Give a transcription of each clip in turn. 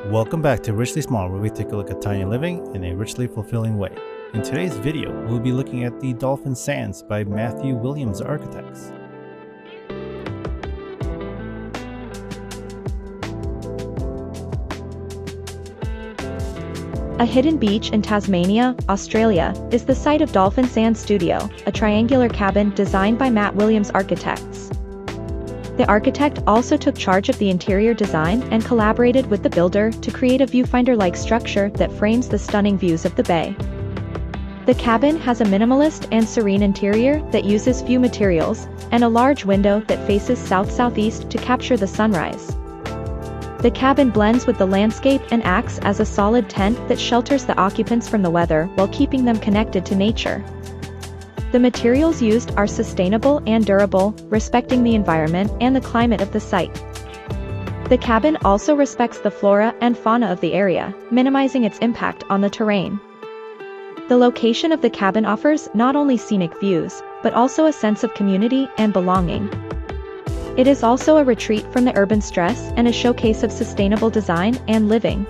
Welcome back to Richly Small, where we take a look at tiny living in a richly fulfilling way. In today's video, we'll be looking at the Dolphin Sands by Matthew Williams Architects. A hidden beach in Tasmania, Australia, is the site of Dolphin Sands Studio, a triangular cabin designed by Matt Williams Architects. The architect also took charge of the interior design and collaborated with the builder to create a viewfinder-like structure that frames the stunning views of the bay. The cabin has a minimalist and serene interior that uses few materials, and a large window that faces south-southeast to capture the sunrise. The cabin blends with the landscape and acts as a solid tent that shelters the occupants from the weather while keeping them connected to nature. The materials used are sustainable and durable, respecting the environment and the climate of the site. The cabin also respects the flora and fauna of the area, minimizing its impact on the terrain. The location of the cabin offers not only scenic views, but also a sense of community and belonging. It is also a retreat from the urban stress and a showcase of sustainable design and living.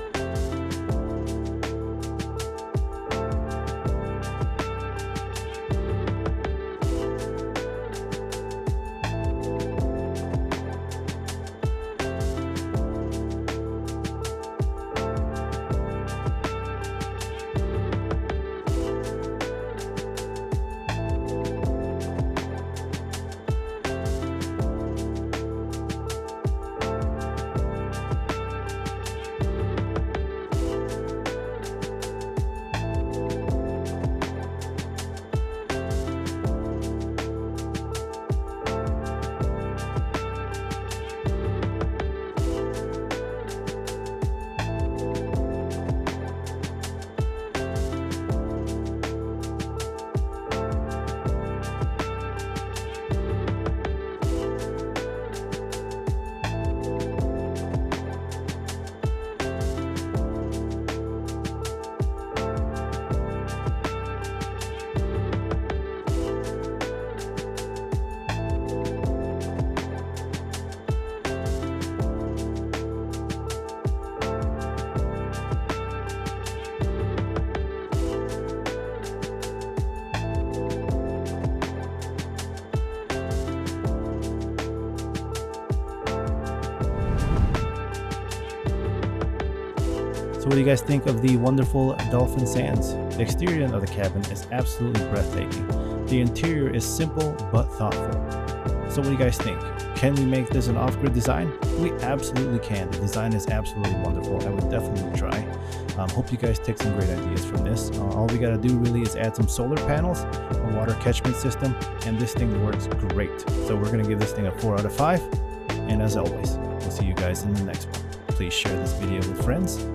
So what do you guys think of the wonderful Dolphin Sands? The exterior of the cabin is absolutely breathtaking. The interior is simple but thoughtful. So what do you guys think? Can we make this an off-grid design? We absolutely can. The design is absolutely wonderful. I would definitely try. Hope you guys take some great ideas from this. All we gotta do really is add some solar panels, a water catchment system, and this thing works great. So we're gonna give this thing a 4 out of 5. And as always, we'll see you guys in the next one. Please share this video with friends.